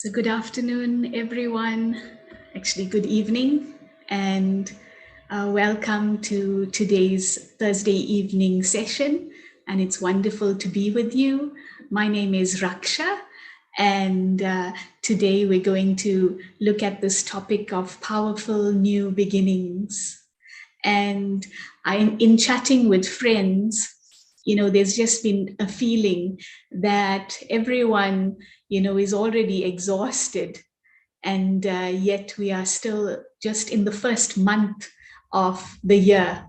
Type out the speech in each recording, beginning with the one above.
So good afternoon, everyone. Actually, good evening, and welcome to today's Thursday evening session. And it's wonderful to be with you. My name is Raksha, and today we're going to look at this topic of powerful new beginnings. And I'm in chatting with friends, there's just been a feeling that everyone, is already exhausted. And yet we are still just in the first month of the year.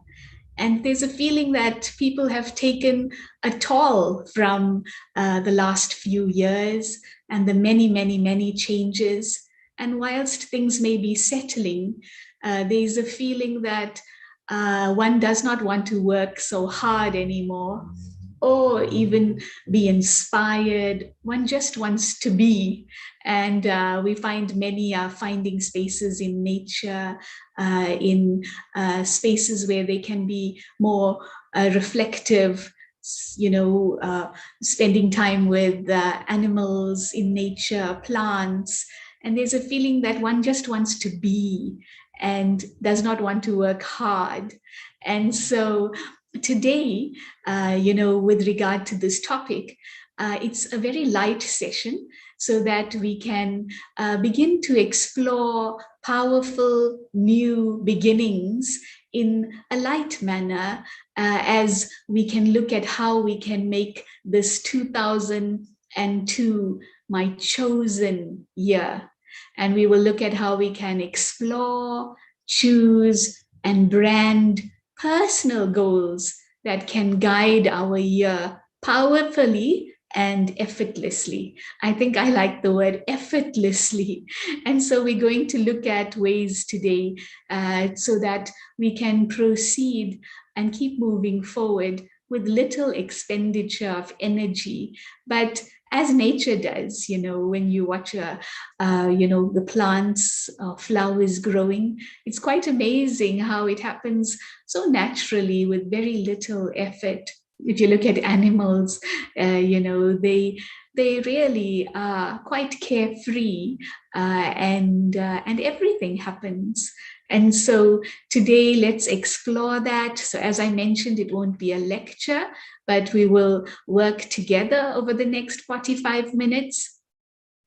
And there's a feeling that people have taken a toll from the last few years and the many, many, many changes. And whilst things may be settling, there's a feeling that one does not want to work so hard anymore or even be inspired. One just wants to be. And we find many are finding spaces in nature, in spaces where they can be more reflective, spending time with animals in nature, plants. And there's a feeling that one just wants to be and does not want to work hard. And so today, with regard to this topic, it's a very light session so that we can begin to explore powerful new beginnings in a light manner, as we can look at how we can make this 2002 my chosen year. And we will look at how we can explore, choose, and brand personal goals that can guide our year powerfully and effortlessly. I think I like the word effortlessly. And so we're going to look at ways today so that we can proceed and keep moving forward with little expenditure of energy, but as nature does, when you watch the plants, flowers growing, it's quite amazing how it happens so naturally with very little effort. If you look at animals, they really are quite carefree, and everything happens. And so today, let's explore that. So as I mentioned, it won't be a lecture, but we will work together over the next 45 minutes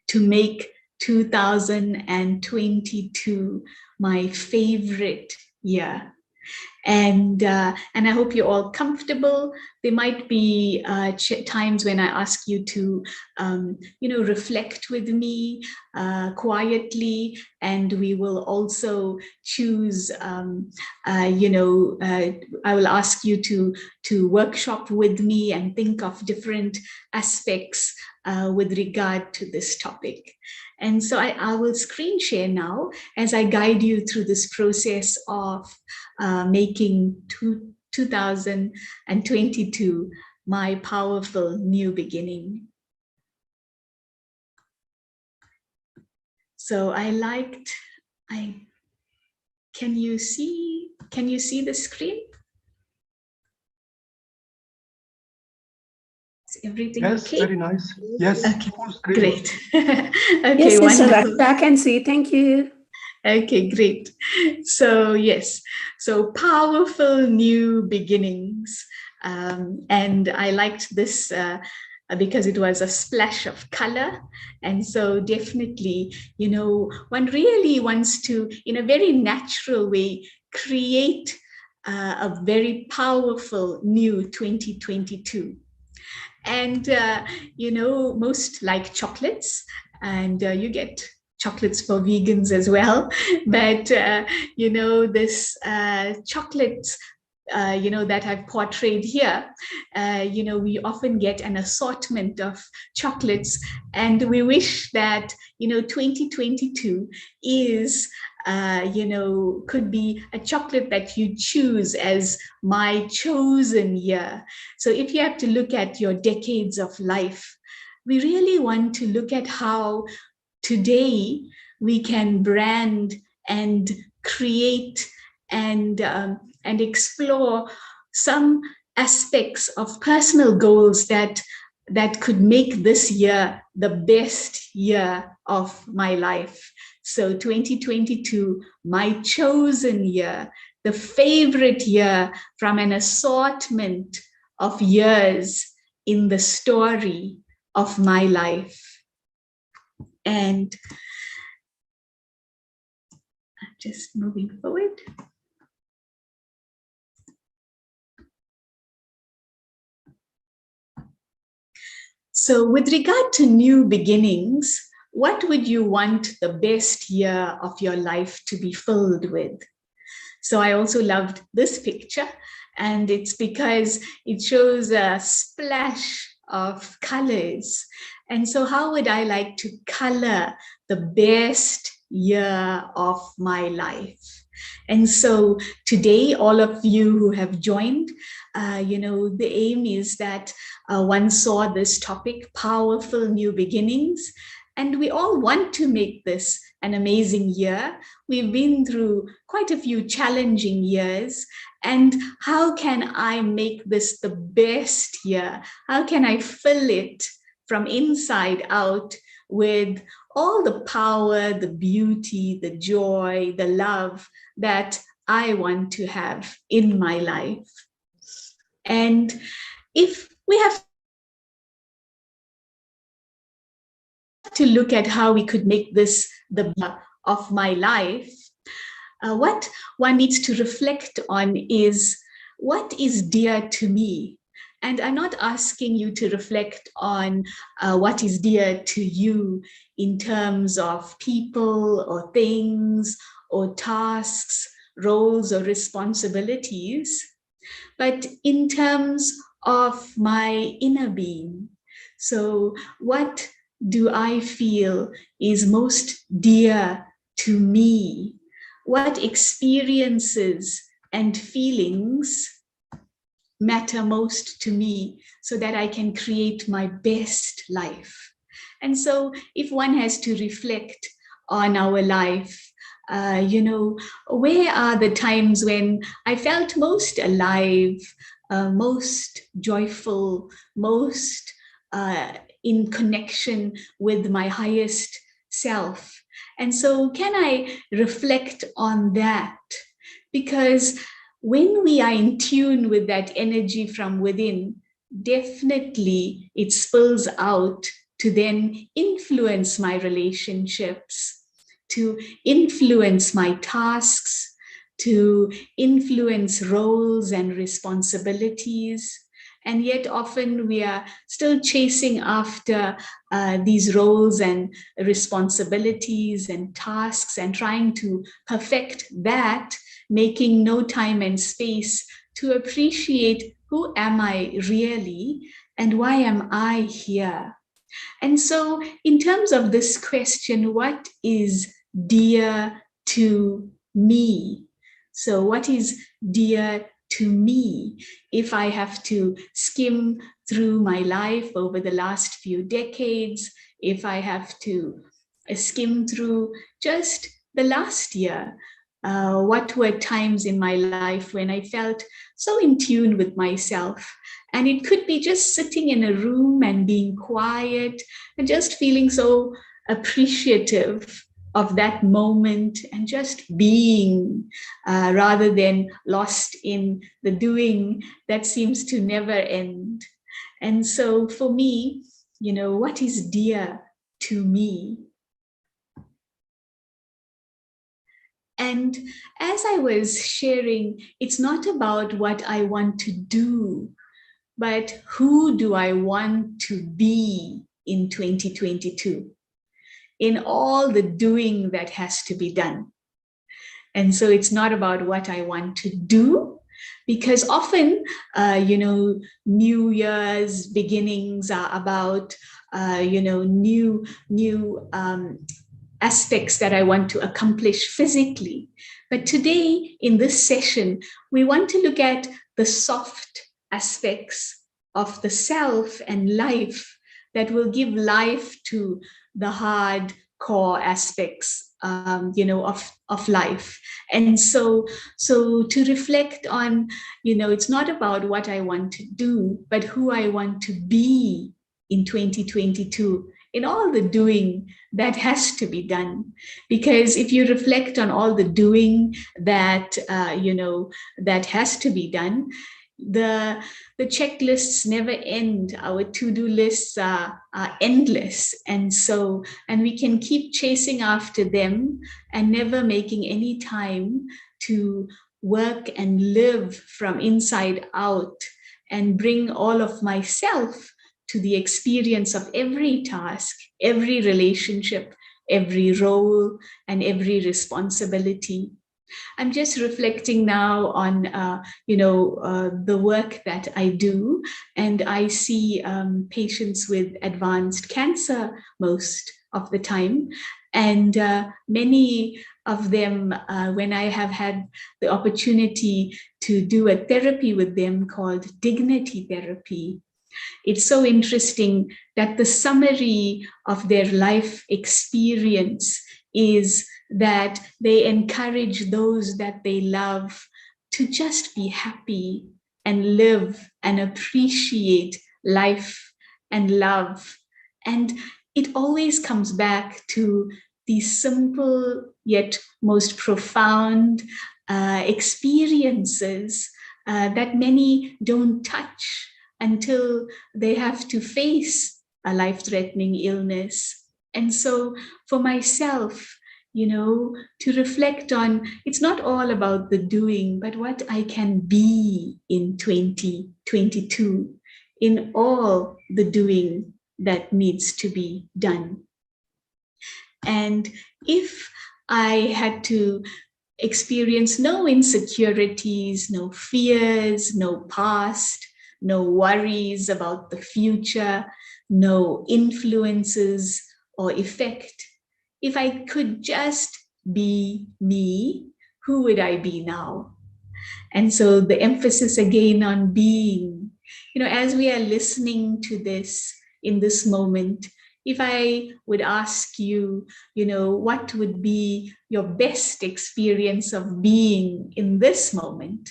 to make 2022 my favorite year. And I hope you're all comfortable. There might be times when I ask you to, reflect with me quietly, and we will also choose, I will ask you to workshop with me and think of different aspects with regard to this topic. And so I will screen share now as I guide you through this process of making 2022 my powerful new beginning. So can you see the screen? Is everything okay? Yes, very nice. Yes, okay, full screen. Great. Okay, yes, wonderful. I can see. Thank you. Okay, great. So yes, so powerful new beginnings. And I liked this because it was a splash of color. And so definitely, one really wants to, in a very natural way, create a very powerful new 2022. And, most like chocolates, and you get chocolates for vegans as well. But, this chocolates, that I've portrayed here, we often get an assortment of chocolates, and we wish that, 2022 is, could be a chocolate that you choose as my chosen year. So if you have to look at your decades of life, we really want to look at how today we can brand and create and explore some aspects of personal goals that that could make this year the best year of my life. So 2022, my chosen year, the favorite year from an assortment of years in the story of my life. And just moving forward. So with regard to new beginnings, what would you want the best year of your life to be filled with? So I also loved this picture, and it's because it shows a splash of colors. And so how would I like to color the best year of my life? And so today, all of you who have joined, the aim is that one saw this topic, powerful new beginnings, and we all want to make this an amazing year. We've been through quite a few challenging years. And how can I make this the best year? How can I fill it from inside out with all the power, the beauty, the joy, the love that I want to have in my life? And if we have to look at how we could make this the of my life, what one needs to reflect on is what is dear to me. And I'm not asking you to reflect on what is dear to you in terms of people or things or tasks, roles or responsibilities, but in terms of my inner being. So what do I feel is most dear to me? What experiences and feelings matter most to me so that I can create my best life? And so if one has to reflect on our life, where are the times when I felt most alive, most joyful, most in connection with my highest self? And so can I reflect on that? Because when we are in tune with that energy from within, definitely it spills out to then influence my relationships, to influence my tasks, to influence roles and responsibilities. And yet often we are still chasing after these roles and responsibilities and tasks and trying to perfect that, making no time and space to appreciate who am I really and why am I here? And so in terms of this question, what is dear to me? So what is dear to me? If I have to skim through my life over the last few decades, if I have to skim through just the last year, what were times in my life when I felt so in tune with myself? And it could be just sitting in a room and being quiet and just feeling so appreciative of that moment and just being, rather than lost in the doing that seems to never end. And so for me, what is dear to me? And as I was sharing, it's not about what I want to do, but who do I want to be in 2022? In all the doing that has to be done. And so it's not about what I want to do, because often, New Year's beginnings are about, new aspects that I want to accomplish physically. But today, in this session, we want to look at the soft aspects of the self and life that will give life to the hard core aspects, of life. And so to reflect on, it's not about what I want to do, but who I want to be in 2022, in all the doing that has to be done. Because if you reflect on all the doing that, that has to be done, the checklists never end. Our to-do lists are endless, and we can keep chasing after them and never making any time to work and live from inside out and bring all of myself to the experience of every task, every relationship, every role, and every responsibility. I'm just reflecting now on, the work that I do, and I see patients with advanced cancer most of the time. And many of them, when I have had the opportunity to do a therapy with them called dignity therapy, it's so interesting that the summary of their life experience is that they encourage those that they love to just be happy and live and appreciate life and love. And it always comes back to these simple yet most profound experiences that many don't touch until they have to face a life-threatening illness. And so for myself, to reflect on, it's not all about the doing, but what I can be in 2022 in all the doing that needs to be done. And if I had to experience no insecurities, no fears, no past, no worries about the future, no influences or effect, if I could just be me, who would I be now? And so the emphasis again on being, as we are listening to this in this moment, if I would ask you, what would be your best experience of being in this moment?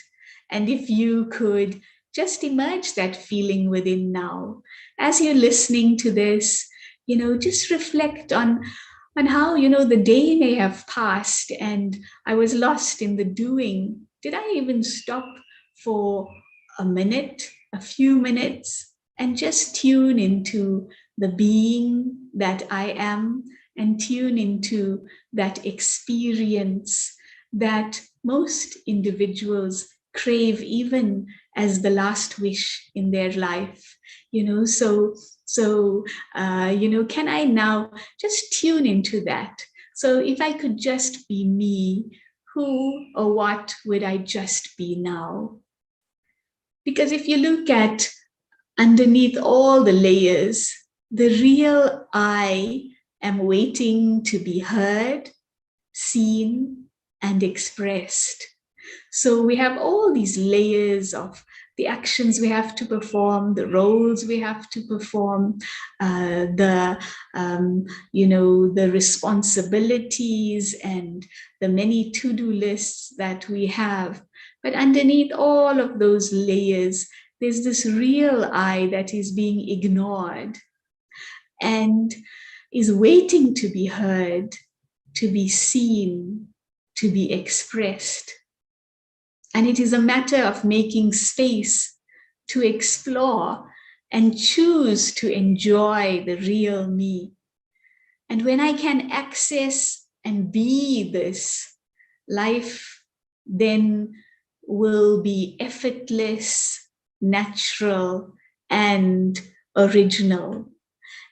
And if you could just emerge that feeling within now, as you're listening to this, just reflect on how, the day may have passed and I was lost in the doing. Did I even stop for a minute, a few minutes, and just tune into the being that I am and tune into that experience that most individuals crave even as the last wish in their life? Can I now just tune into that? So if I could just be me, who or what would I just be now? Because if you look at underneath all the layers, the real I am waiting to be heard, seen, and expressed. So we have all these layers of the actions we have to perform, the roles we have to perform, the responsibilities and the many to-do lists that we have. But underneath all of those layers, there's this real I that is being ignored and is waiting to be heard, to be seen, to be expressed. And it is a matter of making space to explore and choose to enjoy the real me. And when I can access and be this, life then will be effortless, natural, and original.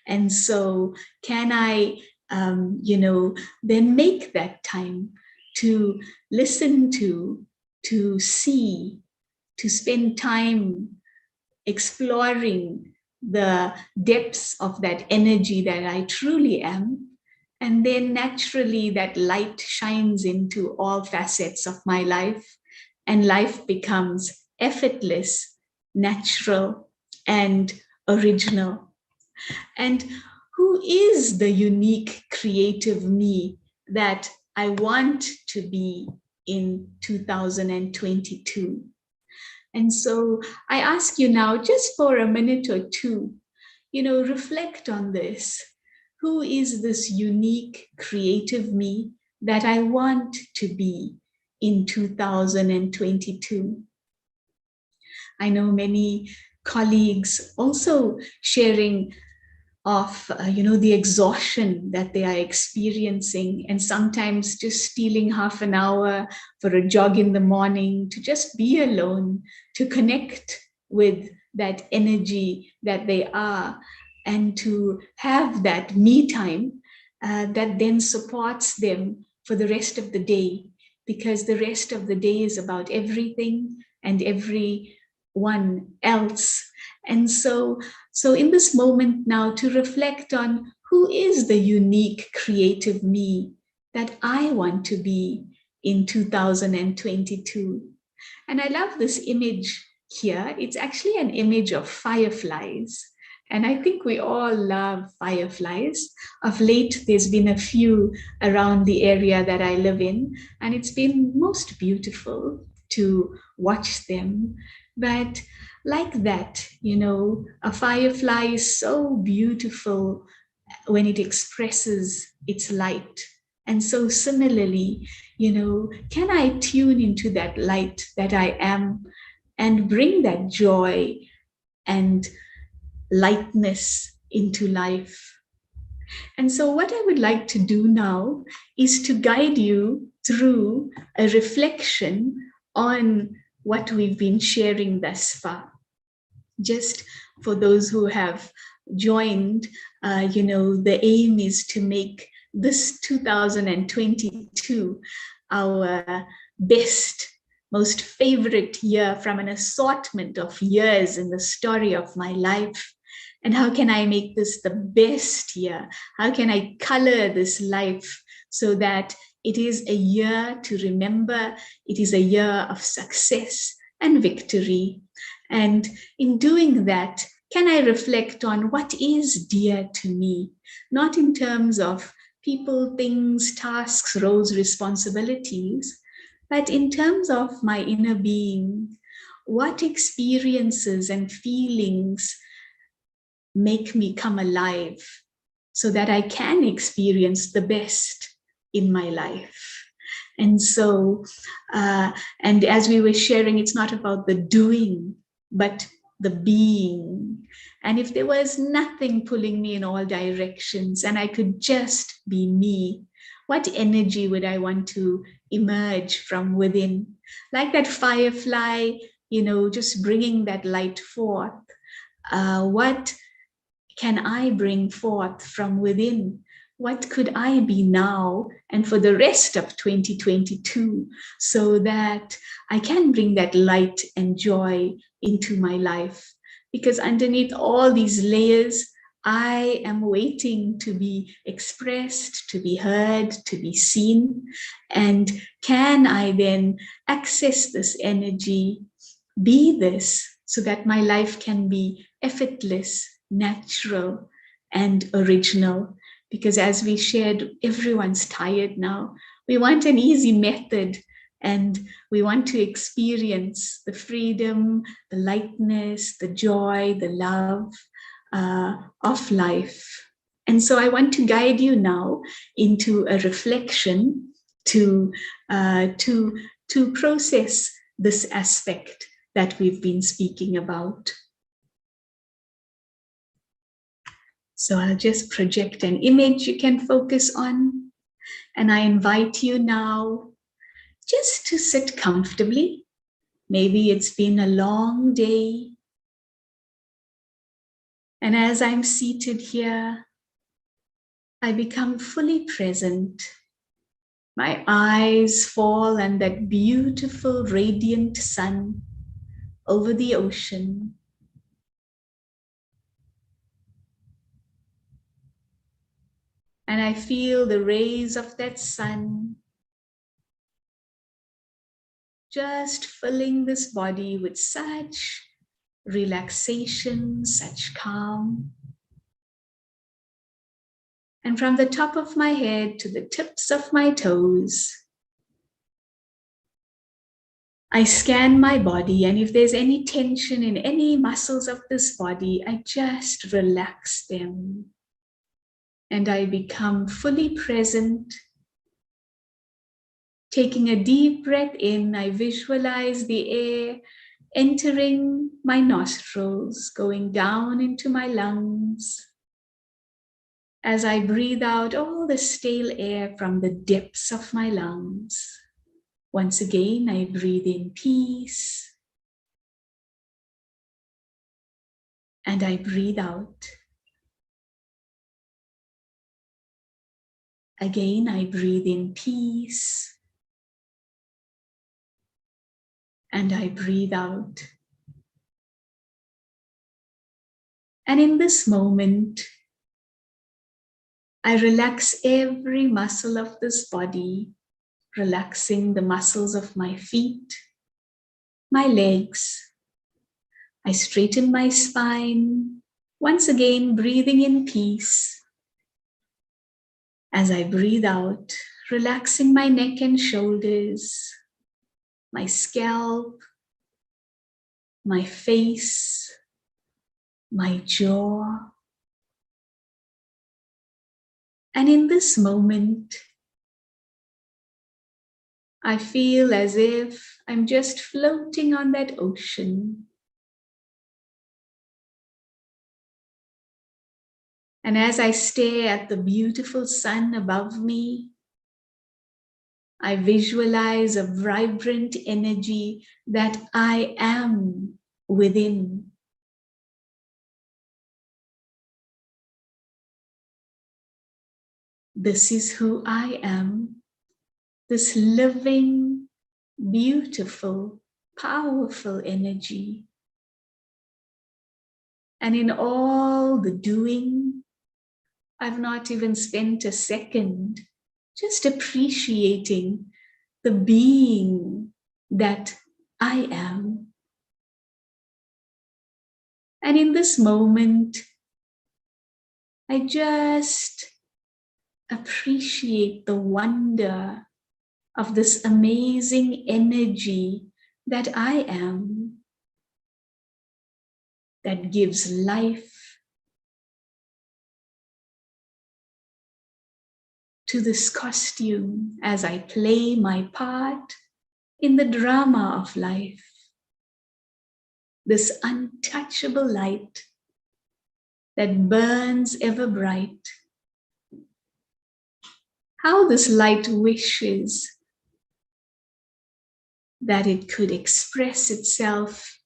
And so can I, then make that time to listen to see, to spend time exploring the depths of that energy that I truly am. And then naturally that light shines into all facets of my life, and life becomes effortless, natural, and original. And who is the unique creative me that I want to be in 2022? And so I ask you now, just for a minute or two, reflect on this. Who is this unique, creative me that I want to be in 2022? I know many colleagues also sharing of the exhaustion that they are experiencing, and sometimes just stealing half an hour for a jog in the morning to just be alone, to connect with that energy that they are, and to have that me time that then supports them for the rest of the day, because the rest of the day is about everything and everyone else. And so in this moment now, to reflect on who is the unique creative me that I want to be in 2022. And I love this image here. It's actually an image of fireflies. And I think we all love fireflies. Of late, there's been a few around the area that I live in, and it's been most beautiful to watch them. But like that, a firefly is so beautiful when it expresses its light. And so similarly, can I tune into that light that I am and bring that joy and lightness into life? And so what I would like to do now is to guide you through a reflection on what we've been sharing thus far. Just for those who have joined, the aim is to make this 2022 our best, most favorite year from an assortment of years in the story of my life. And how can I make this the best year? How can I color this life so that it is a year to remember? It is a year of success and victory. And in doing that, can I reflect on what is dear to me? Not in terms of people, things, tasks, roles, responsibilities, but in terms of my inner being. What experiences and feelings make me come alive so that I can experience the best in my life? And so, and as we were sharing, it's not about the doing, but the being. And if there was nothing pulling me in all directions and I could just be me, what energy would I want to emerge from within? Like that firefly, just bringing that light forth. What can I bring forth from within? What could I be now and for the rest of 2022 so that I can bring that light and joy into my life? Because underneath all these layers, I am waiting to be expressed, to be heard, to be seen. And can I then access this energy, be this, so that my life can be effortless, natural, and original? Because as we shared, everyone's tired now. We want an easy method, and we want to experience the freedom, the lightness, the joy, the love of life. And so I want to guide you now into a reflection to process this aspect that we've been speaking about. So I'll just project an image you can focus on. And I invite you now just to sit comfortably. Maybe it's been a long day. And as I'm seated here, I become fully present. My eyes fall on that beautiful, radiant sun over the ocean. And I feel the rays of that sun just filling this body with such relaxation, such calm. And from the top of my head to the tips of my toes, I scan my body, and if there's any tension in any muscles of this body, I just relax them. And I become fully present. Taking a deep breath in, I visualize the air entering my nostrils, going down into my lungs. As I breathe out all the stale air from the depths of my lungs. Once again, I breathe in peace. And I breathe out. Again, I breathe in peace. And I breathe out. And in this moment, I relax every muscle of this body, relaxing the muscles of my feet, my legs. I straighten my spine, once again breathing in peace. As I breathe out, relaxing my neck and shoulders, my scalp, my face, my jaw. And in this moment, I feel as if I'm just floating on that ocean. And as I stare at the beautiful sun above me, I visualize a vibrant energy that I am within. This is who I am, this living, beautiful, powerful energy. And in all the doing, I've not even spent a second just appreciating the being that I am. And in this moment, I just appreciate the wonder of this amazing energy that I am, that gives life to this costume as I play my part in the drama of life. This untouchable light that burns ever bright. How this light wishes that it could express itself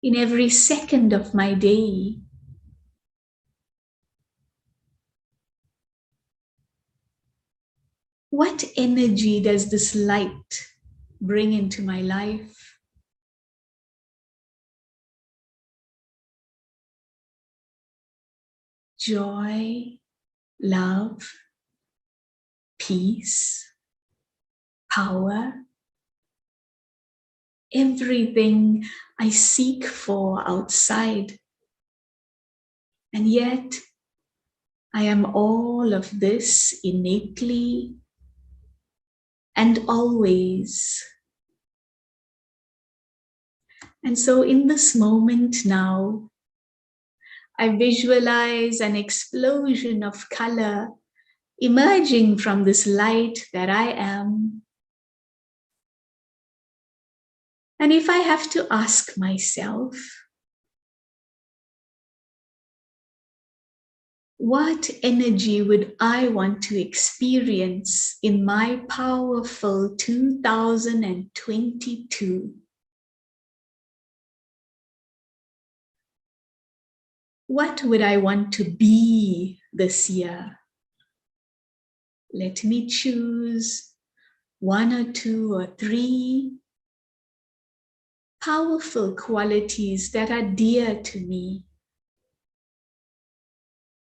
in every second of my day. What energy does this light bring into my life? Joy, love, peace, power, everything I seek for outside. And yet, I am all of this innately and always. And so in this moment now, I visualize an explosion of color emerging from this light that I am. And if I have to ask myself, what energy would I want to experience in my powerful 2022? What would I want to be this year? Let me choose one or two or three powerful qualities that are dear to me.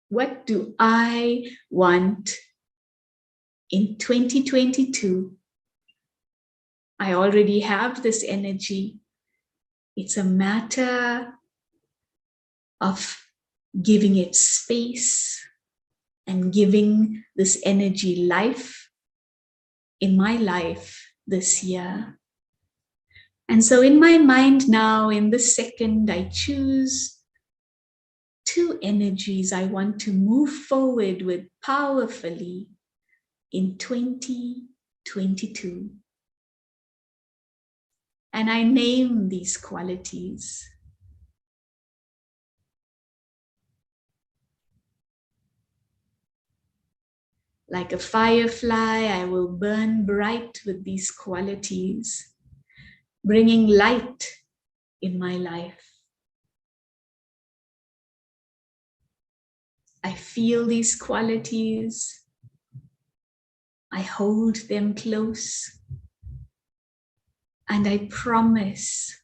What do I want in 2022? I already have this energy. It's a matter of giving it space and giving this energy life in my life this year. And so in my mind now, in this second, I choose two energies I want to move forward with powerfully in 2022. And I name these qualities. Like a firefly, I will burn bright with these qualities, bringing light in my life. I feel these qualities. I hold them close. And I promise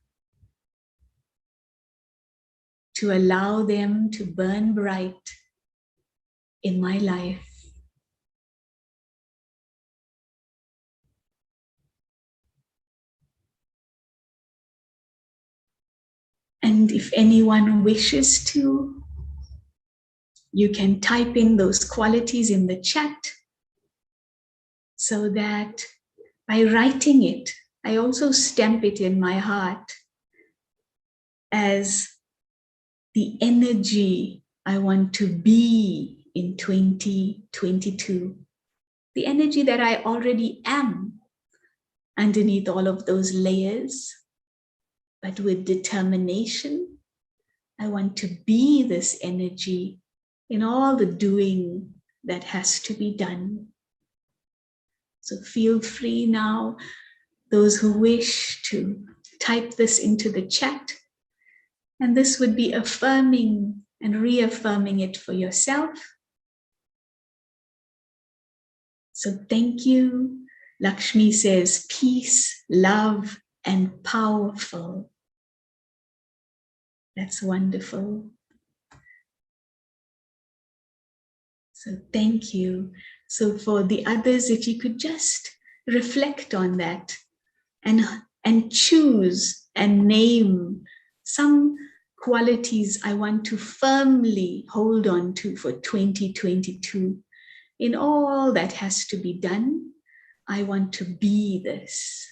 to allow them to burn bright in my life. And if anyone wishes to, you can type in those qualities in the chat so that by writing it, I also stamp it in my heart as the energy I want to be in 2022. The energy that I already am underneath all of those layers. But with determination, I want to be this energy in all the doing that has to be done. So feel free now, those who wish, to type this into the chat. And this would be affirming and reaffirming it for yourself. So thank you. Lakshmi says, peace, love, and powerful. That's wonderful. So thank you. So for the others, if you could just reflect on that and choose and name some qualities I want to firmly hold on to for 2022. In all that has to be done, I want to be this.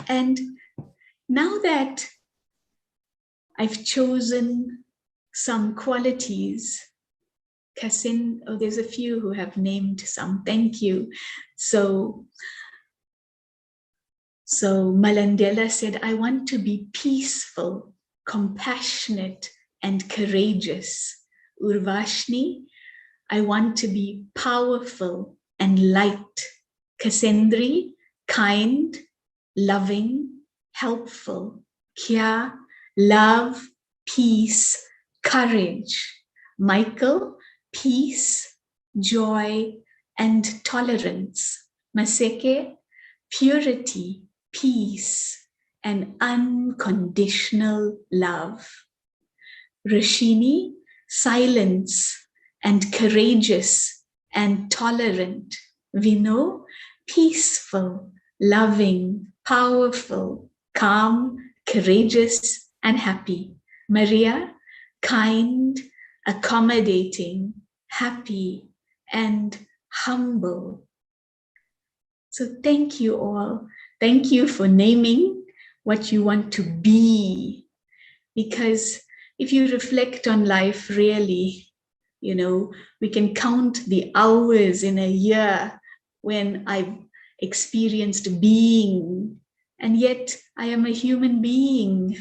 And now that I've chosen some qualities, Kasin, oh, there's a few who have named some, thank you. So Malandela said, I want to be peaceful, compassionate, and courageous. Urvashni, I want to be powerful and light. Kasendri, kind, loving, helpful. Kya, love, peace, courage. Michael, peace, joy, and tolerance. Maseke, purity, peace, and unconditional love. Rashini, silence, and courageous and tolerant. Vino, peaceful, loving, powerful, calm, courageous, and happy. Maria, kind, accommodating, happy, and humble. So thank you all. Thank you for naming what you want to be. Because if you reflect on life really, you know, we can count the hours in a year when I've experienced being, and yet I am a human being,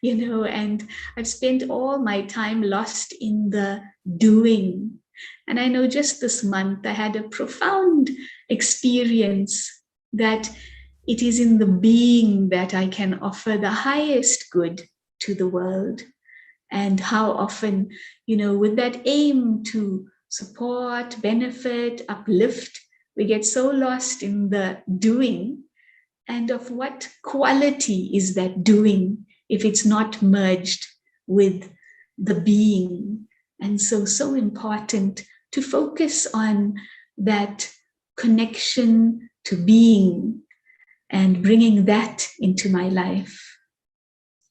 you know, and I've spent all my time lost in the doing. And I know just this month I had a profound experience that it is in the being that I can offer the highest good to the world. And how often, you know, with that aim to support, benefit, uplift, we get so lost in the doing. And of what quality is that doing if it's not merged with the being? And so important to focus on that connection to being and bringing that into my life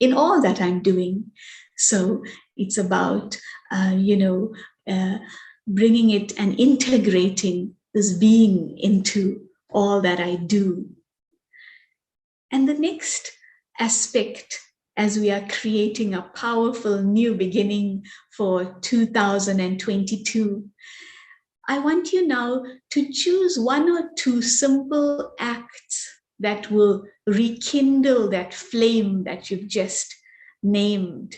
in all that I'm doing. So it's about, bringing it and integrating this being into all that I do. And the next aspect, as we are creating a powerful new beginning for 2022, I want you now to choose one or two simple acts that will rekindle that flame that you've just named.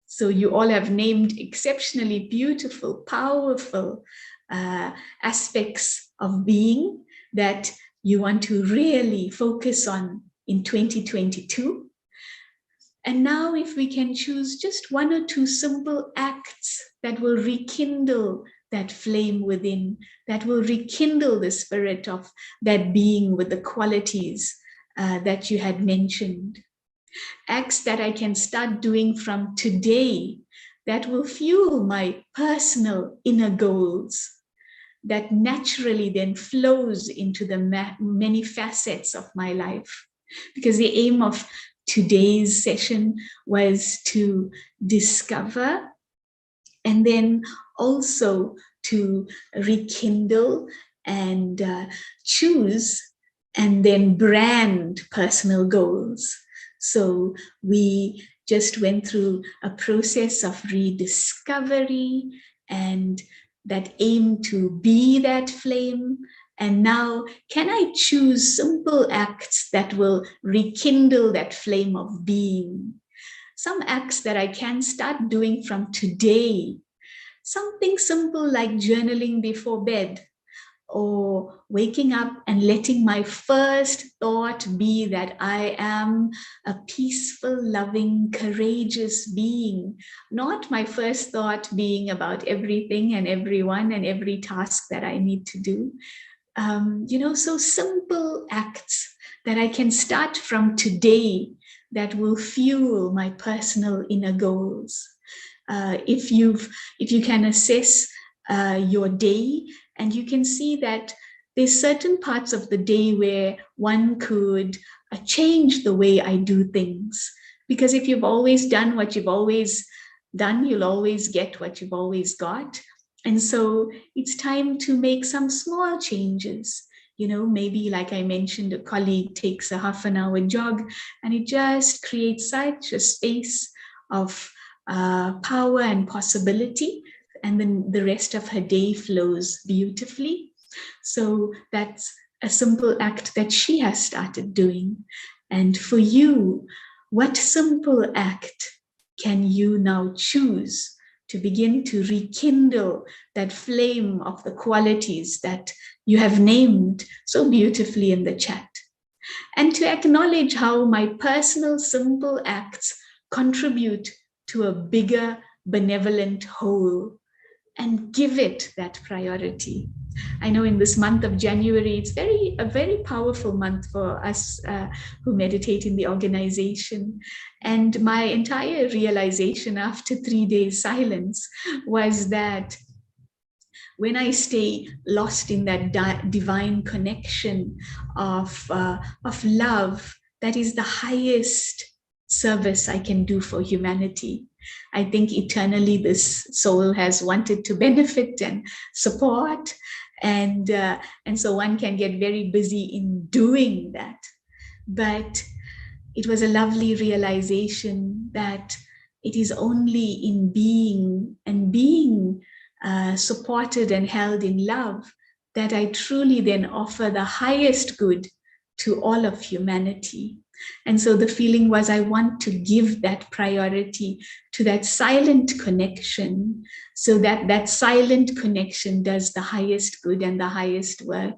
So you all have named exceptionally beautiful, powerful aspects of being that you want to really focus on in 2022. And now if we can choose just one or two simple acts that will rekindle that flame within, that will rekindle the spirit of that being with the qualities that you had mentioned. Acts that I can start doing from today that will fuel my personal inner goals, that naturally then flows into the many facets of my life. Because the aim of today's session was to discover and then also to rekindle and choose and then brand personal goals. So we just went through a process of rediscovery and that aim to be that flame. And now, can I choose simple acts that will rekindle that flame of being? Some acts that I can start doing from today. Something simple like journaling before bed, or waking up and letting my first thought be that I am a peaceful, loving, courageous being. Not my first thought being about everything and everyone and every task that I need to do. So simple acts that I can start from today that will fuel my personal inner goals. If you can assess your day, and you can see that there's certain parts of the day where one could change the way I do things. Because if you've always done what you've always done, you'll always get what you've always got. And so it's time to make some small changes. Maybe like I mentioned, a colleague takes a half an hour jog, and it just creates such a space of power and possibility. And then the rest of her day flows beautifully. So that's a simple act that she has started doing. And for you, what simple act can you now choose to begin to rekindle that flame of the qualities that you have named so beautifully in the chat? And to acknowledge how my personal simple acts contribute to a bigger benevolent whole, and give it that priority. I know in this month of January, it's a very powerful month for us who meditate in the organization. And my entire realization after 3 days silence was that when I stay lost in that divine connection of love, that is the highest service I can do for humanity. I think eternally this soul has wanted to benefit and support, and so one can get very busy in doing that. But it was a lovely realization that it is only in being and being supported and held in love that I truly then offer the highest good to all of humanity. And so the feeling was, I want to give that priority to that silent connection, so that that silent connection does the highest good and the highest work.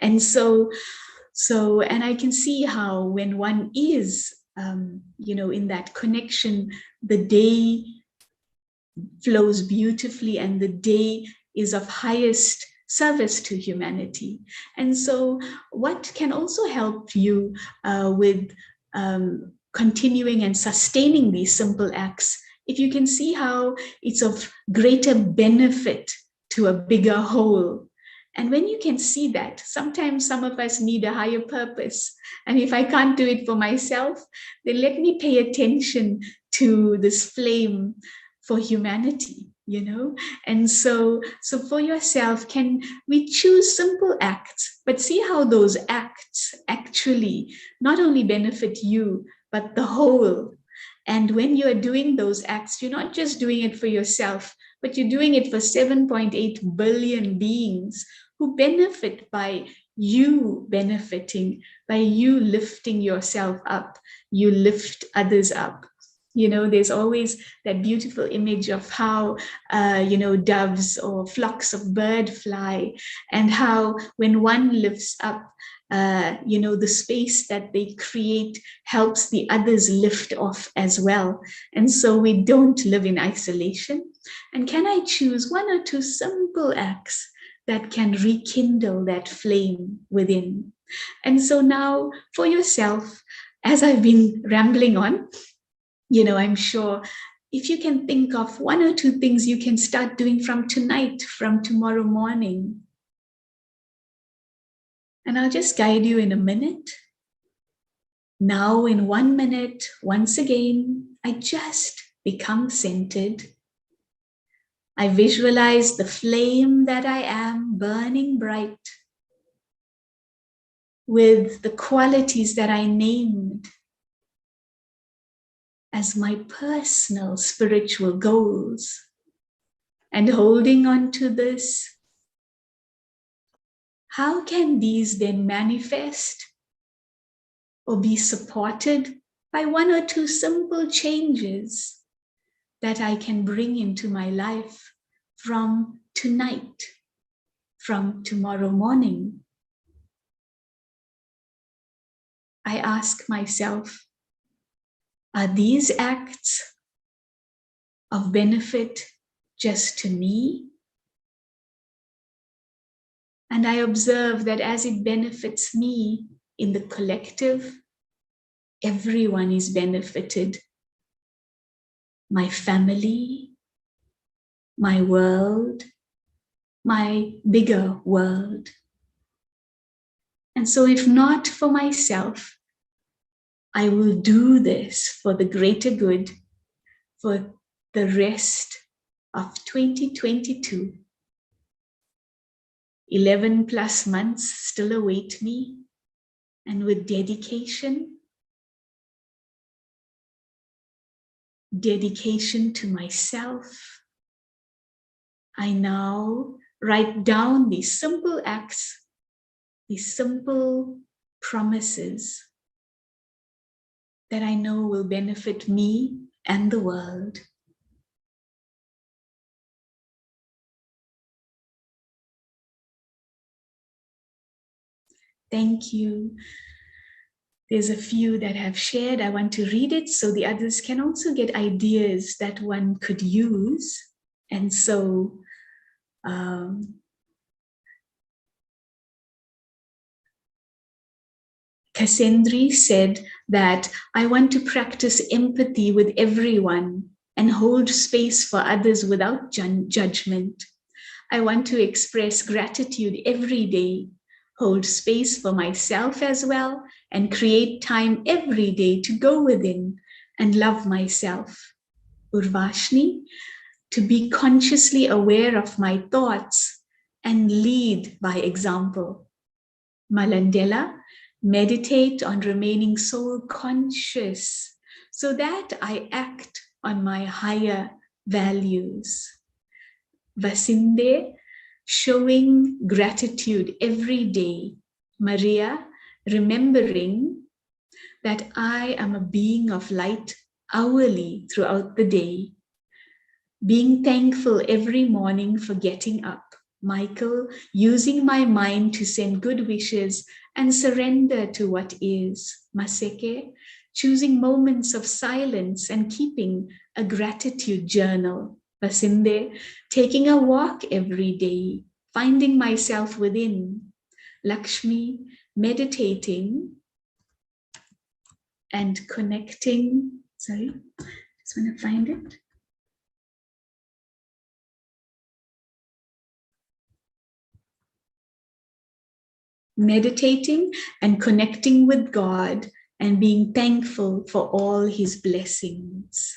And and I can see how when one is, in that connection, the day flows beautifully and the day is of highest service to humanity. And so what can also help you with continuing and sustaining these simple acts, if you can see how it's of greater benefit to a bigger whole. And when you can see that, sometimes some of us need a higher purpose. And if I can't do it for myself, then let me pay attention to this flame for humanity. And so for yourself, can we choose simple acts, but see how those acts actually not only benefit you, but the whole. And when you're doing those acts, you're not just doing it for yourself, but you're doing it for 7.8 billion beings who benefit by you benefiting, by you lifting yourself up. You lift others up. There's always that beautiful image of how, doves or flocks of bird fly, and how when one lifts up, the space that they create helps the others lift off as well. And so we don't live in isolation. And can I choose one or two simple acts that can rekindle that flame within? And so now for yourself, as I've been rambling on, I'm sure if you can think of one or two things you can start doing from tonight, from tomorrow morning. And I'll just guide you in a minute. Now, in 1 minute, once again, I just become centered. I visualize the flame that I am burning bright with the qualities that I named as my personal spiritual goals. And holding on to this, how can these then manifest or be supported by one or two simple changes that I can bring into my life from tonight, from tomorrow morning? I ask myself, are these acts of benefit just to me? And I observe that as it benefits me in the collective, everyone is benefited. My family, my world, my bigger world. And so if not for myself, I will do this for the greater good, for the rest of 2022. 11 plus months still await me, and with dedication to myself, I now write down these simple acts, these simple promises that I know will benefit me and the world. Thank you. There's a few that have shared. I want to read it so the others can also get ideas that one could use. And so Cassandri said that I want to practice empathy with everyone and hold space for others without judgment. I want to express gratitude every day, hold space for myself as well, and create time every day to go within and love myself. Urvashni, to be consciously aware of my thoughts and lead by example. Malandela, meditate on remaining soul conscious so that I act on my higher values. Vasinde, showing gratitude every day. Maria, remembering that I am a being of light hourly throughout the day. Being thankful every morning for getting up. Michael, using my mind to send good wishes and surrender to what is. Maseke, choosing moments of silence and keeping a gratitude journal. Basinde, taking a walk every day, finding myself within. Lakshmi, meditating and connecting. Sorry, just want to find it. Meditating and connecting with God and being thankful for all his blessings.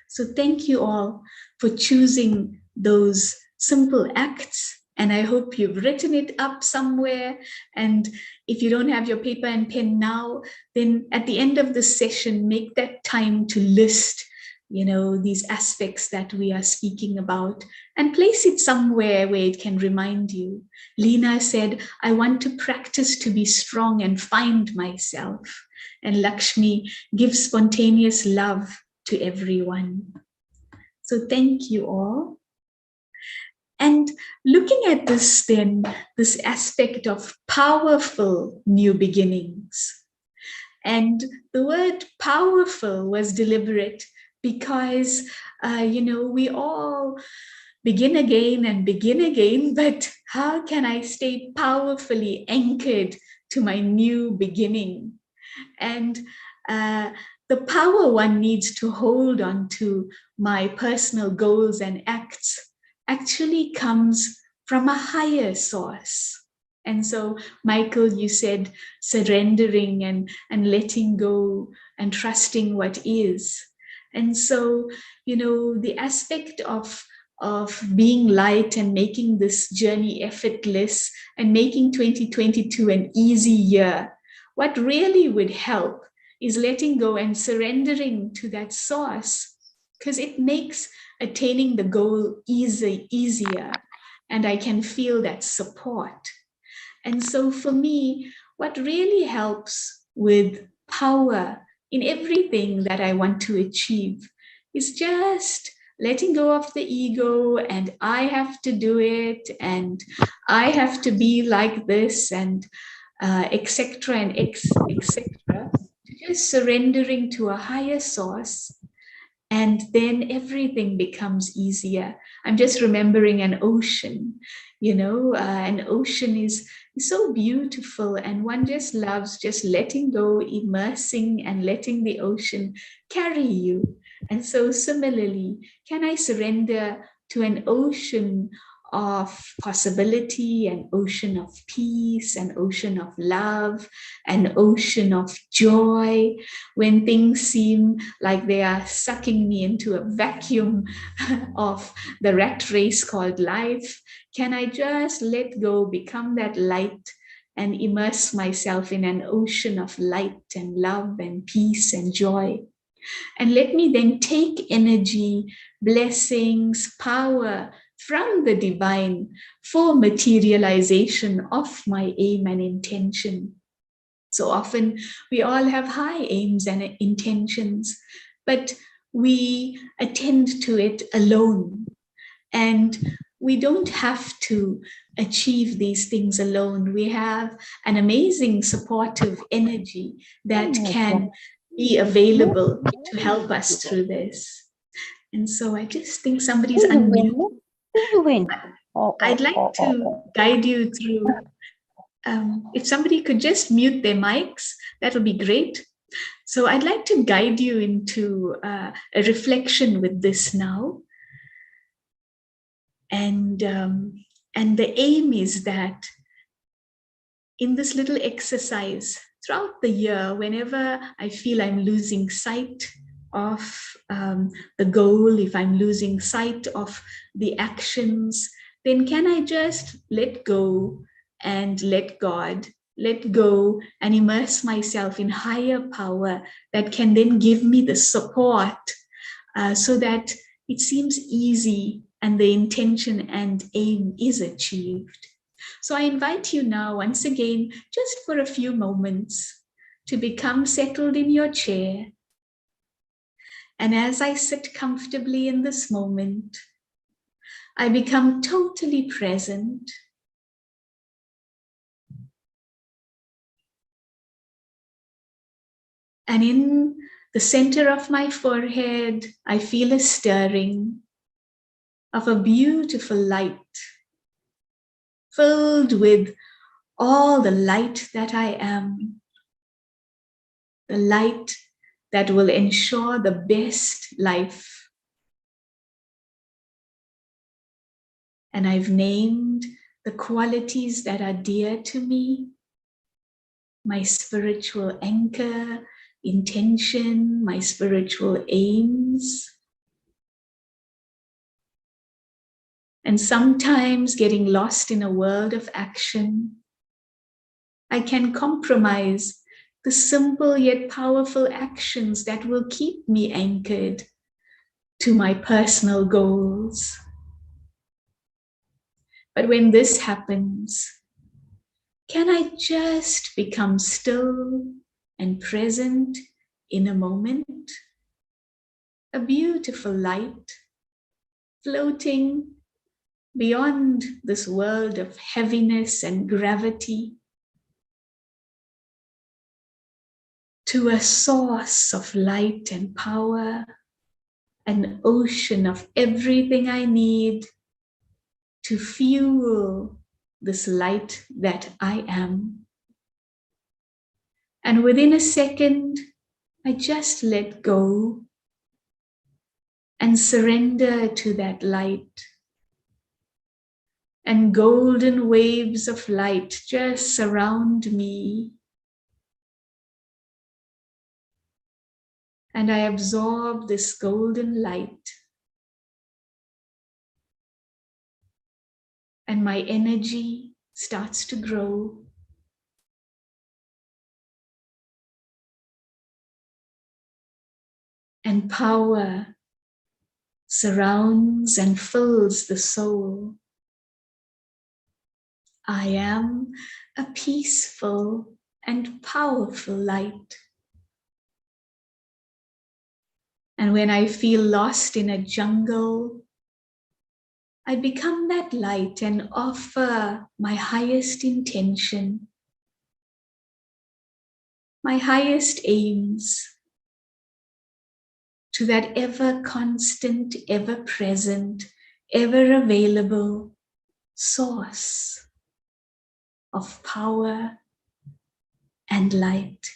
So thank you all for choosing those simple acts. And I hope you've written it up somewhere. And if you don't have your paper and pen now, then at the end of the session, make that time to list, these aspects that we are speaking about, and place it somewhere where it can remind you. Lena said, I want to practice to be strong and find myself. And Lakshmi, give spontaneous love to everyone. So thank you all. And looking at this then, this aspect of powerful new beginnings. And the word powerful was deliberate because, we all begin again, but how can I stay powerfully anchored to my new beginning? And the power one needs to hold on to my personal goals and acts actually comes from a higher source. And so, Michael, you said surrendering and letting go and trusting what is. And so, the aspect of being light and making this journey effortless and making 2022 an easy year, what really would help is letting go and surrendering to that source, because it makes attaining the goal easier, and I can feel that support. And so for me, what really helps with power in everything that I want to achieve is just letting go of the ego and I have to do it and I have to be like this and etc. and etc. Just surrendering to a higher source, and then everything becomes easier. I'm just remembering an ocean. An ocean is so beautiful, and one just loves just letting go, immersing, and letting the ocean carry you. And so similarly, can I surrender to an ocean of possibility, an ocean of peace, an ocean of love, an ocean of joy, when things seem like they are sucking me into a vacuum of the rat race called life? Can I just let go, become that light, and immerse myself in an ocean of light and love and peace and joy? And let me then take energy, blessings, power from the divine for materialization of my aim and intention. So often we all have high aims and intentions, but we attend to it alone. And we don't have to achieve these things alone. We have an amazing supportive energy that can be available to help us through this. And so I just think somebody's unmuted. I'd like to guide you through. If somebody could just mute their mics, that would be great. So I'd like to guide you into a reflection with this now. And the aim is that in this little exercise throughout the year, whenever I feel I'm losing sight of the goal, if I'm losing sight of the actions, then can I just let go and let God, let go and immerse myself in higher power that can then give me the support so that it seems easy and the intention and aim is achieved. So I invite you now, once again, just for a few moments, to become settled in your chair. And as I sit comfortably in this moment, I become totally present. And in the center of my forehead, I feel a stirring of a beautiful light, filled with all the light that I am, the light that will ensure the best life. And I've named the qualities that are dear to me: my spiritual anchor, intention, my spiritual aims. And sometimes getting lost in a world of action, I can compromise the simple yet powerful actions that will keep me anchored to my personal goals. But when this happens, can I just become still and present in a moment? A beautiful light floating beyond this world of heaviness and gravity to a source of light and power, an ocean of everything I need to fuel this light that I am. And within a second, I just let go and surrender to that light. And golden waves of light just surround me. And I absorb this golden light. And my energy starts to grow. And power surrounds and fills the soul. I am a peaceful and powerful light. And when I feel lost in a jungle, I become that light and offer my highest intention, my highest aims to that ever constant, ever present, ever available source of power and light.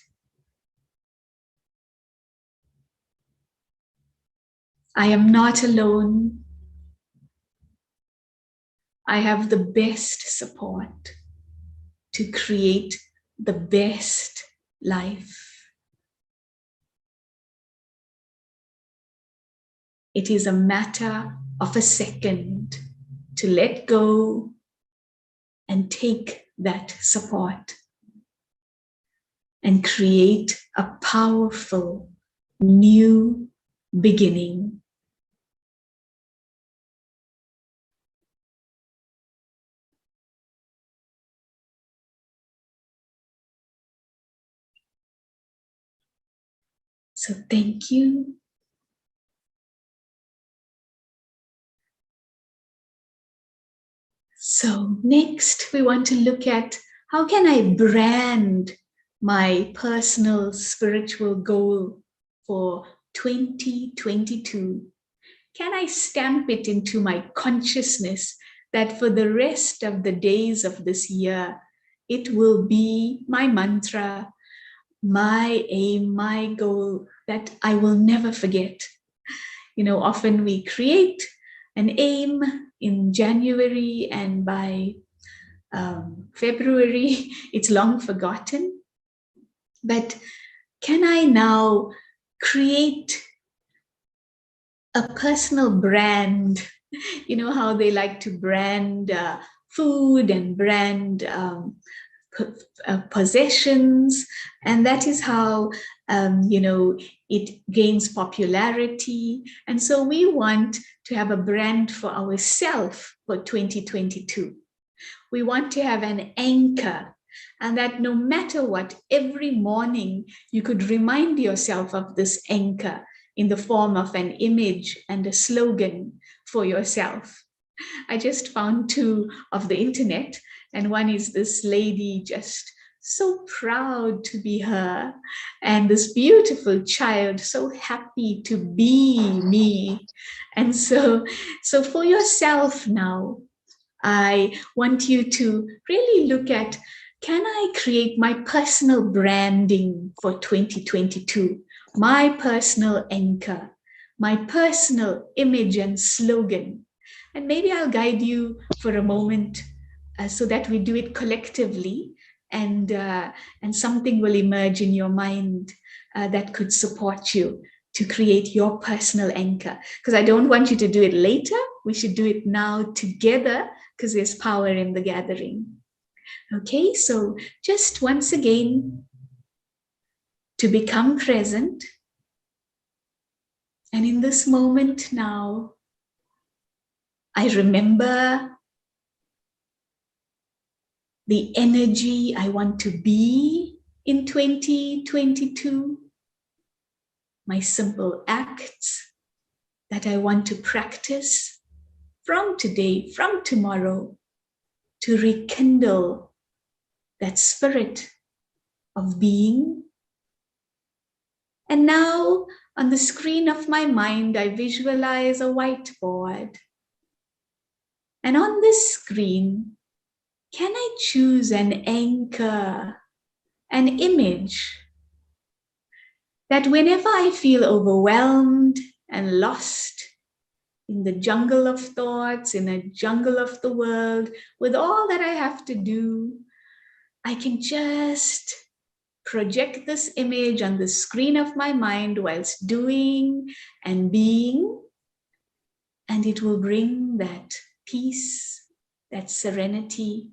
I am not alone. I have the best support to create the best life. It is a matter of a second to let go and take that support and create a powerful new beginning. So thank you. So next we want to look at how can I brand my personal spiritual goal for 2022? Can I stamp it into my consciousness that for the rest of the days of this year, it will be my mantra, my aim, my goal that I will never forget. You know, often we create an aim in January and by February, it's long forgotten. But can I now create a personal brand? You know how they like to brand food and brand possessions, and that is how it gains popularity. And so we want to have a brand for ourselves for 2022. We want to have an anchor, and that no matter what, every morning you could remind yourself of this anchor in the form of an image and a slogan for yourself. I just found two of the internet, and one is this lady just so proud to be her, and this beautiful child so happy to be me. And so for yourself now, I want you to really look at, can I create my personal branding for 2022? My personal anchor, my personal image and slogan. And maybe I'll guide you for a moment so that we do it collectively, and something will emerge in your mind that could support you to create your personal anchor. Because I don't want you to do it later. we should do it now together because there's power in the gathering. Okay, so just once again, to become present. And in this moment now, I remember the energy I want to be in 2022, my simple acts that I want to practice from today, from tomorrow, to rekindle that spirit of being. And now on the screen of my mind, I visualize a whiteboard. And on this screen, can I choose an anchor, an image that whenever I feel overwhelmed and lost in the jungle of thoughts, in a jungle of the world, with all that I have to do, I can just project this image on the screen of my mind whilst doing and being, and it will bring that peace, that serenity,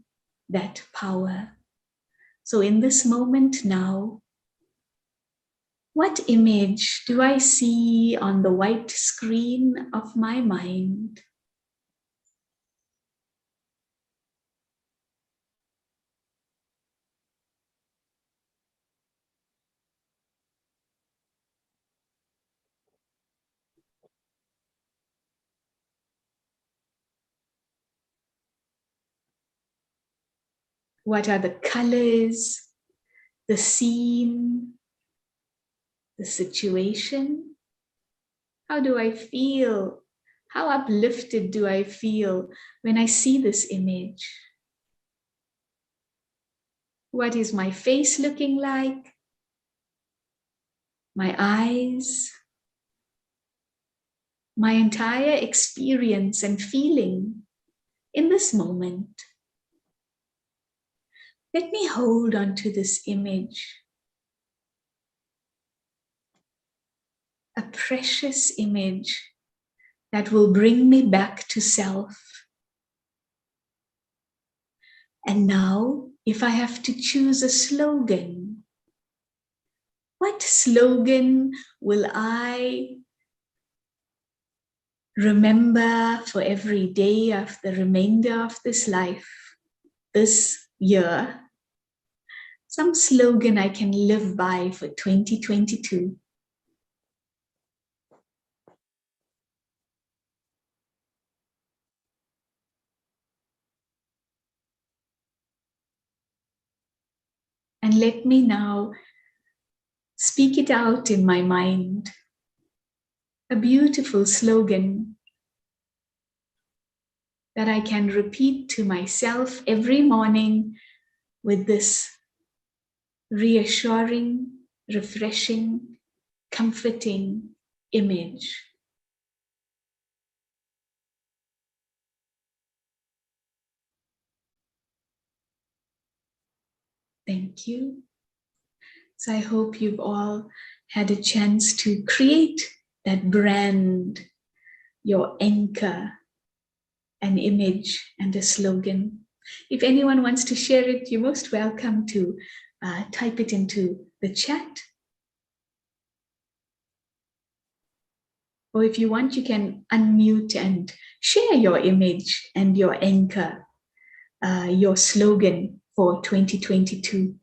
that power. So in this moment now, what image do I see on the white screen of my mind? What are the colors, the scene, the situation? How do I feel? How uplifted do I feel when I see this image? What is my face looking like? My eyes? My entire experience and feeling in this moment. Let me hold on to this image. A precious image that will bring me back to self. And now, if I have to choose a slogan, what slogan will I remember for every day of the remainder of this life, this year? Some slogan I can live by for 2022. And let me now speak it out in my mind. A beautiful slogan that I can repeat to myself every morning with this reassuring, refreshing, comforting image. Thank you. So I hope you've all had a chance to create that brand, your anchor, an image and a slogan. If anyone wants to share it, you're most welcome to type it into the chat. Or if you want, you can unmute and share your image and your anchor, your slogan for 2022.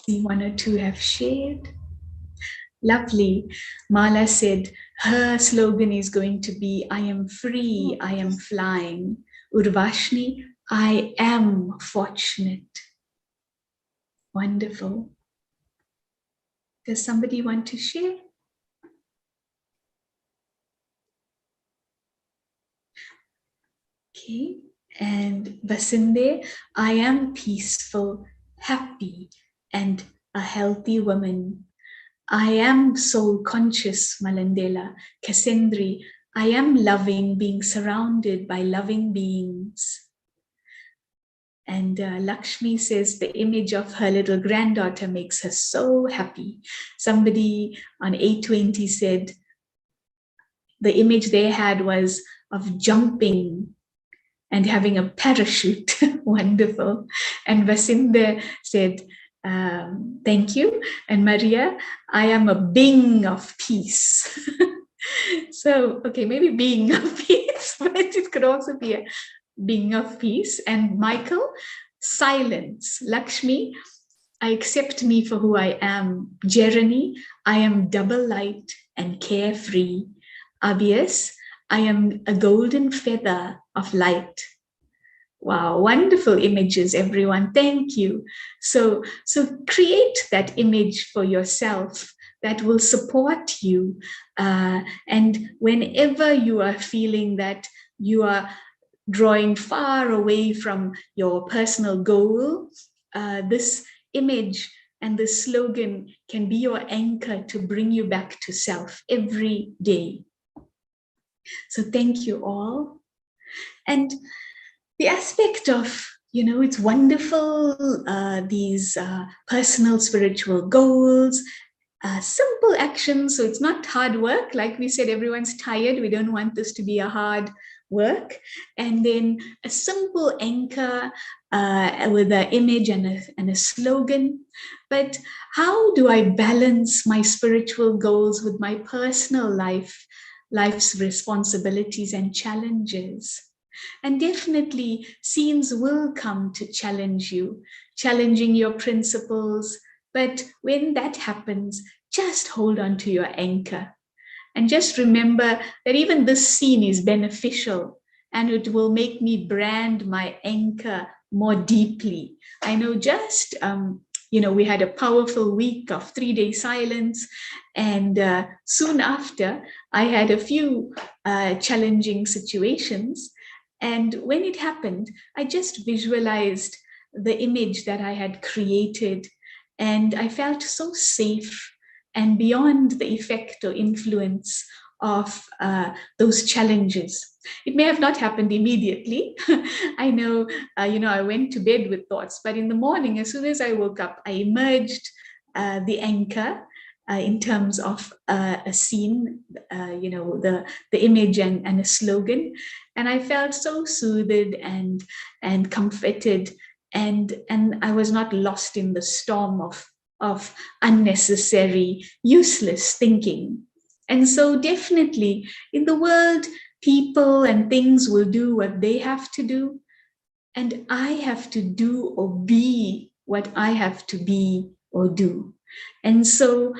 See, one or two have shared. Lovely. Mala said her slogan is going to be, I am free, I am flying. Urvashni, I am fortunate. Wonderful. Does somebody want to share? Okay. And Basinde, I am peaceful, happy, and a healthy woman. I am soul conscious, Malandela. Cassandri, I am loving, being surrounded by loving beings. And Lakshmi says the image of her little granddaughter makes her so happy. Somebody on 820 said the image they had was of jumping and having a parachute. Wonderful. And Vasinda said, thank you. And Maria, I am a being of peace. So, okay, maybe being of peace, but it could also be a being of peace. And Michael, silence. Lakshmi, I accept me for who I am. Jeremy, I am double light and carefree. Obvious, I am a golden feather of light. Wow, wonderful images, everyone. Thank you. So create that image for yourself that will support you. And whenever you are feeling that you are drawing far away from your personal goal, this image and this slogan can be your anchor to bring you back to self every day. So thank you all. And the aspect of, it's wonderful, these personal spiritual goals, simple actions. So it's not hard work. Like we said, everyone's tired. We don't want this to be a hard work. And then a simple anchor with an image and a slogan. But how do I balance my spiritual goals with my personal life's responsibilities and challenges? And definitely scenes will come to challenge you, challenging your principles. But when that happens, just hold on to your anchor. And just remember that even this scene is beneficial and it will make me brand my anchor more deeply. I know just, we had a powerful week of 3-day silence. And soon after, I had a few challenging situations. And when it happened, I just visualized the image that I had created. And I felt so safe and beyond the effect or influence of those challenges. It may have not happened immediately. I know, I went to bed with thoughts, but in the morning, as soon as I woke up, I emerged the anchor in terms of a scene, the image and a slogan. And I felt so soothed and comforted, and I was not lost in the storm of unnecessary, useless thinking. And so definitely in the world, people and things will do what they have to do, and I have to do or be what I have to be or do. And so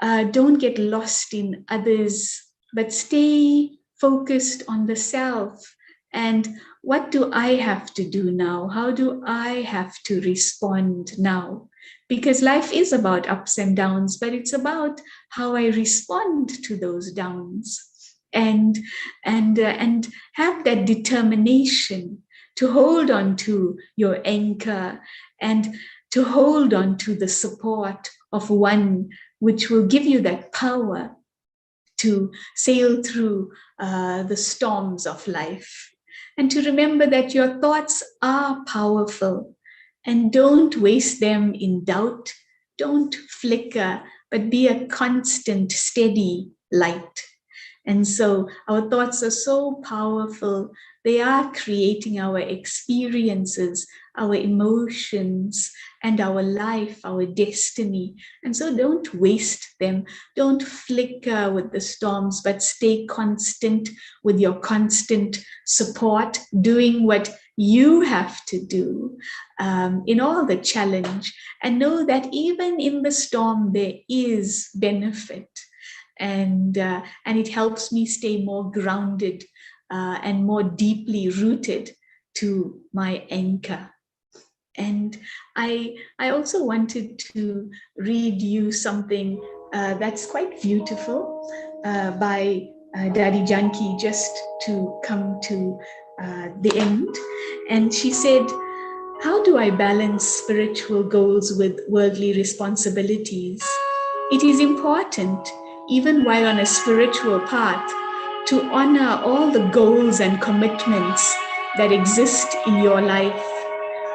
don't get lost in others, but stay focused on the self. And what do I have to do now? How do I have to respond now? Because life is about ups and downs, but it's about how I respond to those downs, and have that determination to hold on to your anchor and to hold on to the support of one, which will give you that power to sail through the storms of life. And to remember that your thoughts are powerful, and don't waste them in doubt. Don't flicker, but be a constant, steady light. And so our thoughts are so powerful. They are creating our experiences, our emotions, and our life, our destiny. And so don't waste them. Don't flicker with the storms, but stay constant with your constant support, doing what you have to do in all the challenge. And know that even in the storm, there is benefit. And it helps me stay more grounded and more deeply rooted to my anchor. And I also wanted to read you something that's quite beautiful by Daddy Janki, just to come to the end. And she said, "How do I balance spiritual goals with worldly responsibilities? It is important, even while on a spiritual path, to honor all the goals and commitments that exist in your life.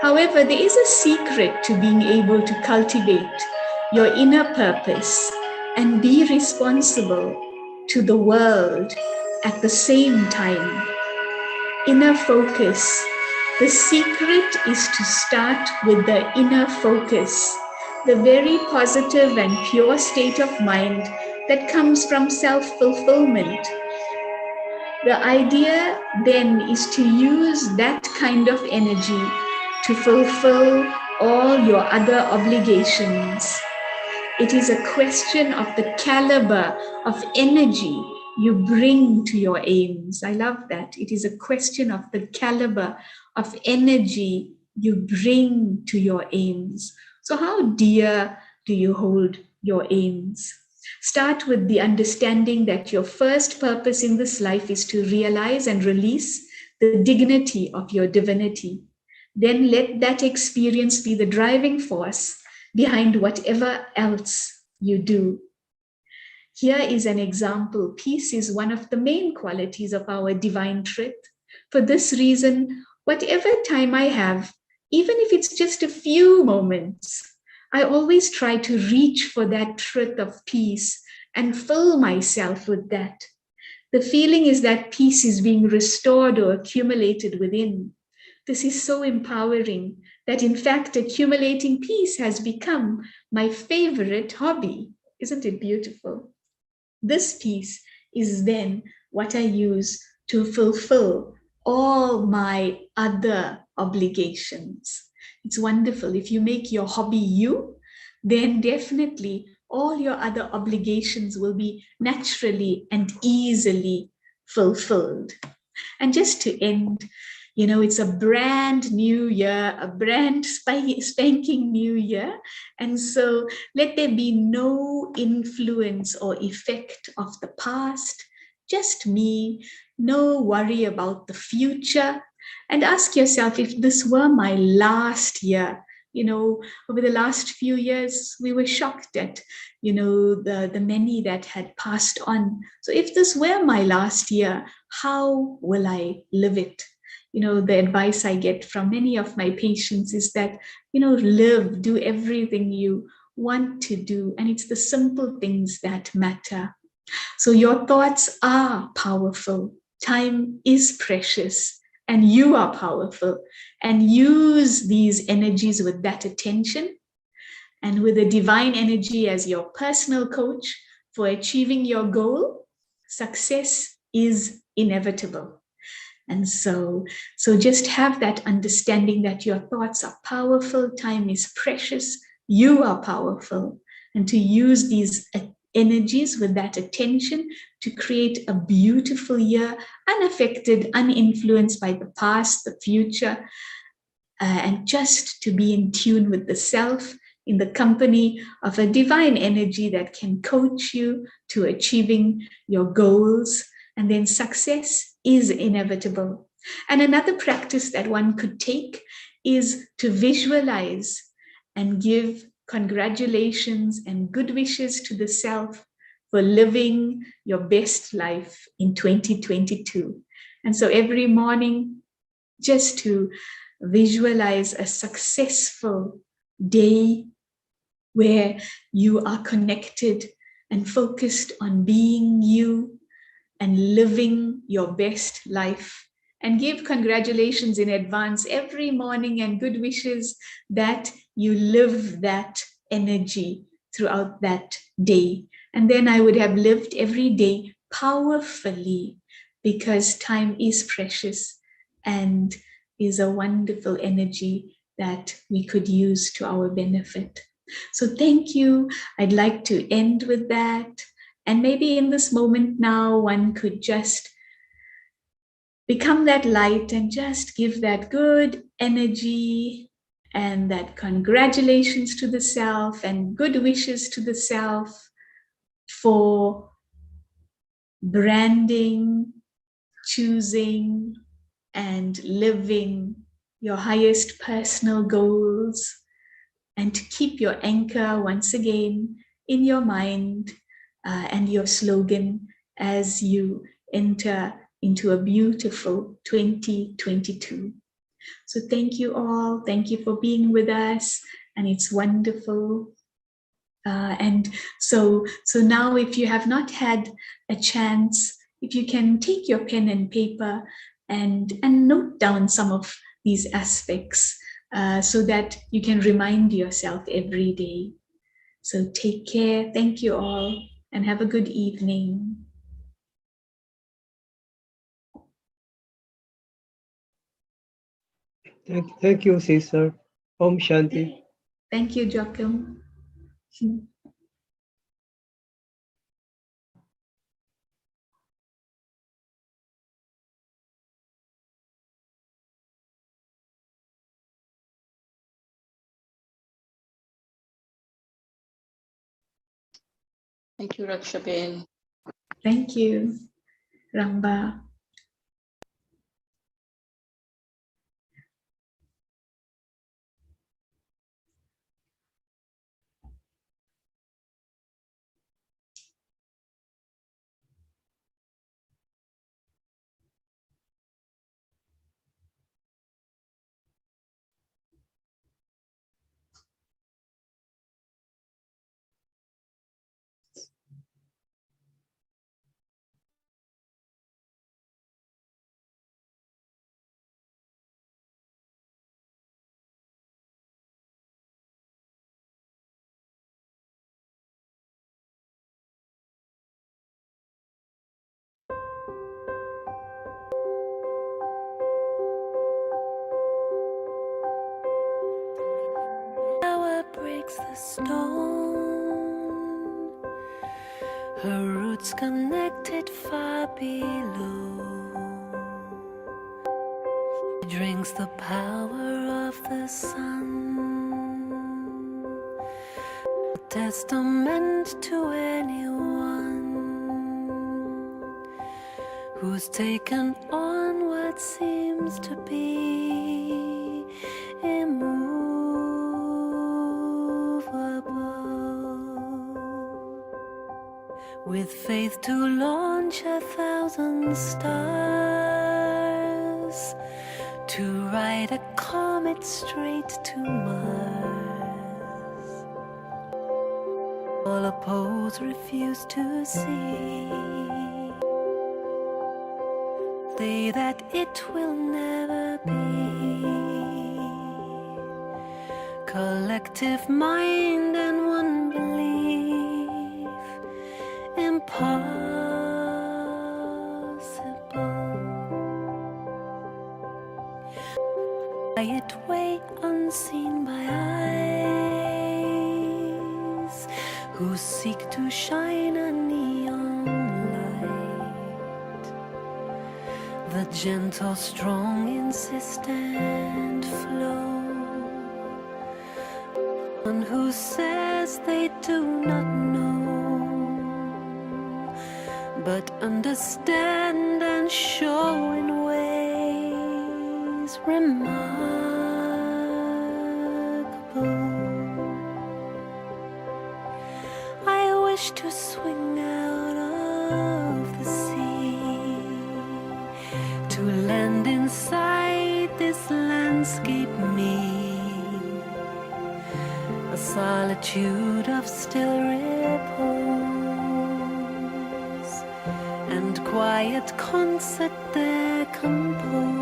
However, there is a secret to being able to cultivate your inner purpose and be responsible to the world at the same time. Inner focus. The secret is to start with the inner focus, the very positive and pure state of mind that comes from self-fulfillment. The idea then is to use that kind of energy to fulfill all your other obligations. It is a question of the caliber of energy you bring to your aims. I love that. It is a question of the caliber of energy you bring to your aims. So how dear do you hold your aims? Start with the understanding that your first purpose in this life is to realize and release the dignity of your divinity. Then let that experience be the driving force behind whatever else you do. Here is an example. Peace is one of the main qualities of our divine truth. For this reason, whatever time I have, even if it's just a few moments, I always try to reach for that truth of peace and fill myself with that. The feeling is that peace is being restored or accumulated within. This is so empowering that, in fact, accumulating peace has become my favorite hobby. Isn't it beautiful? This peace is then what I use to fulfill all my other obligations. It's wonderful. If you make your hobby you, then definitely all your other obligations will be naturally and easily fulfilled. And just to end, it's a brand new year, a brand spanking new year. And so let there be no influence or effect of the past, just me, no worry about the future. And ask yourself, if this were my last year, over the last few years, we were shocked at, the many that had passed on. So if this were my last year, how will I live it? The advice I get from many of my patients is that, live, do everything you want to do. And it's the simple things that matter. So your thoughts are powerful. Time is precious and you are powerful. And use these energies with that attention and with the divine energy as your personal coach for achieving your goal. Success is inevitable. And so just have that understanding that your thoughts are powerful, time is precious, you are powerful, and to use these energies with that attention to create a beautiful year, unaffected, uninfluenced by the past, the future, and just to be in tune with the self in the company of a divine energy that can coach you to achieving your goals. And then success is inevitable. And another practice that one could take is to visualize and give congratulations and good wishes to the self for living your best life in 2022. And so every morning, just to visualize a successful day where you are connected and focused on being you and living your best life, and give congratulations in advance every morning and good wishes that you live that energy throughout that day. And then I would have lived every day powerfully, because time is precious and is a wonderful energy that we could use to our benefit. So thank you. I'd like to end with that. And maybe in this moment now, one could just become that light and just give that good energy and that congratulations to the self and good wishes to the self for branding, choosing, and living your highest personal goals, and to keep your anchor once again in your mind and your slogan as you enter into a beautiful 2022. So thank you all. Thank you for being with us. And it's wonderful. And so now, if you have not had a chance, if you can take your pen and paper and note down some of these aspects so that you can remind yourself every day. So take care. Thank you all and have a good evening. Thank you, Sister. Om Shanti. Thank you, Joachim. Thank you, Rakshaben. Thank you, Ramba. Breaks the stone, her roots connected far below. She drinks the power of the sun, a testament to anyone who's taken on what seems to be immovable. With faith to launch 1,000 stars, to ride a comet straight to Mars. All opposed refuse to see, say that it will never be. Collective mind and one belief, impossible. Quiet way unseen by eyes, who seek to shine a neon light. The gentle, strong, insistent flow. One who says they do not know, but understand and show in ways remarkable. I wish to swing out of the sea, to land inside this landscape me, a solitude of still repose, and quiet concert there compose.